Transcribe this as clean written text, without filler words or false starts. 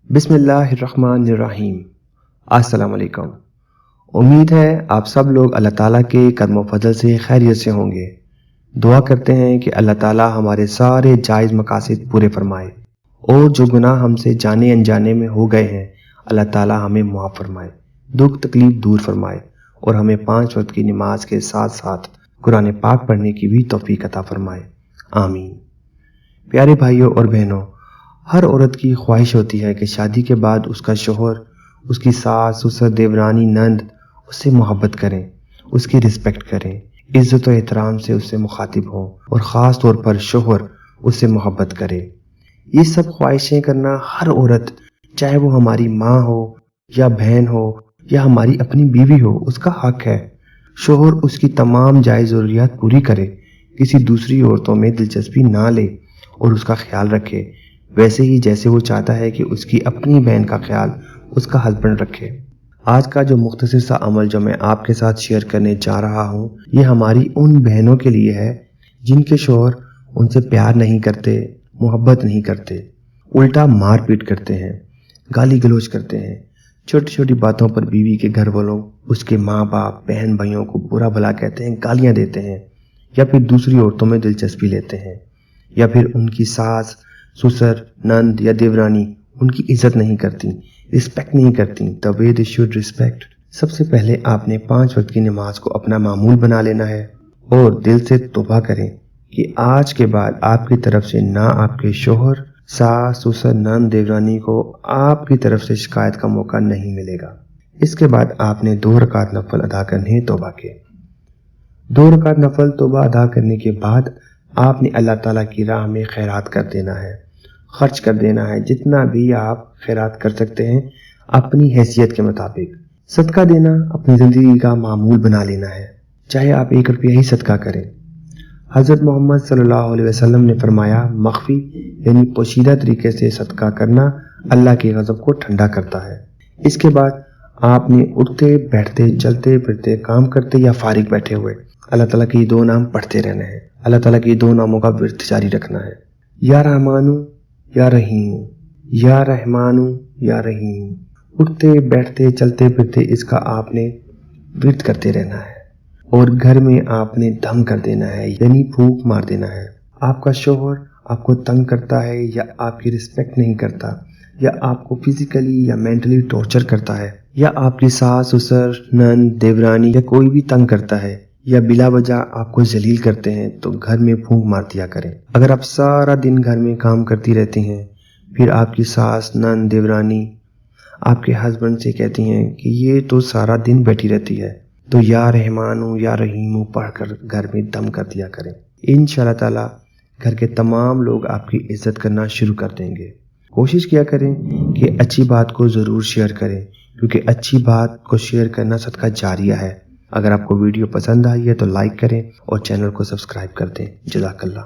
बिस्मिल्लाह hirRahmaan nirRaheem। अस्सलाम वालेकुम। उम्मीद है आप सब लोग अल्लाह ताला के करम फजल से खैरियत से होंगे। दुआ करते हैं कि अल्लाह ताला हमारे सारे जायज़ मकासिद पूरे फरमाए और जो गुनाह हमसे जाने अनजाने में हो गए हैं अल्लाह ताला हमें मुआफ़ फरमाए, दुख तकलीफ दूर फरमाए और हमें 5 वक्त की नमाज के साथ साथ कुरान पाक पढ़ने की भी तौफीक अता फरमाए, आमीन। प्यारे भाइयों और बहनों, हर औरत की ख्वाहिश होती है कि शादी के बाद उसका शोहर, उसकी सास, ससुर, देवरानी, नंद उससे मोहब्बत करें, उसकी रिस्पेक्ट करें, इज़्ज़त और एहतराम से उससे मुखातिब हों और ख़ास तौर पर शोहर उससे मोहब्बत करे। ये सब ख्वाहिशें करना हर औरत, चाहे वो हमारी माँ हो या बहन हो या हमारी अपनी बीवी हो, उसका हक है। शोहर उसकी तमाम जायज़ ज़रूरियात पूरी करे, किसी दूसरी औरतों में दिलचस्पी ना ले और उसका ख्याल रखे, वैसे ही जैसे वो चाहता है कि उसकी अपनी बहन का ख्याल उसका हस्बैंड रखे। आज का जो मुख्तसर सा अमल जो मैं आपके साथ शेयर करने जा रहा हूँ, ये हमारी उन बहनों के लिए है जिनके शौहर उनसे प्यार नहीं करते, मोहब्बत नहीं करते, उल्टा मार पीट करते हैं, गाली गलौज करते हैं, छोटी छोटी बातों पर बीवी के घर वालों, उसके माँ बाप, बहन भाइयों को बुरा भला कहते हैं, गालियाँ देते हैं, या फिर दूसरी औरतों में दिलचस्पी लेते हैं, या फिर उनकी सास, ससुर, नंद या देवरानी उनकी इज्जत नहीं करती, रिस्पेक्ट नहीं करती। The way they should respect. सबसे पहले आपने 5 वक्त की नमाज को अपना मामूल बना लेना है और दिल से तौबा करें कि आज के बाद आपकी तरफ से ना आपके शोहर, सास, ससुर, नंद, देवरानी को आपकी तरफ से शिकायत का मौका नहीं मिलेगा। इसके बाद आपने 2 रकात नफल अदा करने हैं तौबा के। 2 रकात नफल तौबा अदा करने के बाद आपने अल्लाह ताला की राह में खैरात कर देना है, खर्च कर देना है, जितना भी आप खैरात कर सकते हैं अपनी हैसियत के मुताबिक। सदका देना अपनी ज़िंदगी का मामूल बना लेना है, चाहे आप 1 रुपया ही सदका करें। हज़रत मोहम्मद सल्लल्लाहु अलैहि वसल्लम ने फरमाया, मख्फी यानी पोशीदा तरीके से सदका करना अल्लाह के गज़ब को ठंडा करता है। इसके बाद आपने उठते बैठते, चलते फिरते, काम करते या फारिग बैठे हुए अल्लाह ताला के 2 नाम पढ़ते रहना है। अल्लाह ताला के 2 नामों का विर्द जारी रखना है, या रहमानु या रहीम, या रहमानु या रहीम। उठते बैठते चलते फिरते इसका आपने विर्द करते रहना है और घर में आपने दम कर देना है, यानी फूंक मार देना है। आपका शोहर आपको तंग करता है या आपकी रिस्पेक्ट नहीं करता या आपको फिजिकली या मेंटली टॉर्चर करता है, या आपकी सास, ससुर, नंद, देवरानी या कोई भी तंग करता है या बिला वजह आपको जलील करते हैं, तो घर में फूंक मार दिया करें। अगर आप सारा दिन घर में काम करती रहती हैं, फिर आपकी सास, नंद, देवरानी आपके हस्बैंड से कहती हैं कि ये तो सारा दिन बैठी रहती है, तो या रहमानु या रहीमु पढ़कर घर में दम कर दिया करें। इंशा ताला घर के तमाम लोग आपकी इज्जत करना शुरू कर देंगे। कोशिश किया करें कि अच्छी बात को ज़रूर शेयर करें, क्योंकि अच्छी बात को शेयर करना सदका जारिया है। अगर आपको वीडियो पसंद आई है तो लाइक करें और चैनल को सब्सक्राइब कर दें। जज़ाकल्लाह।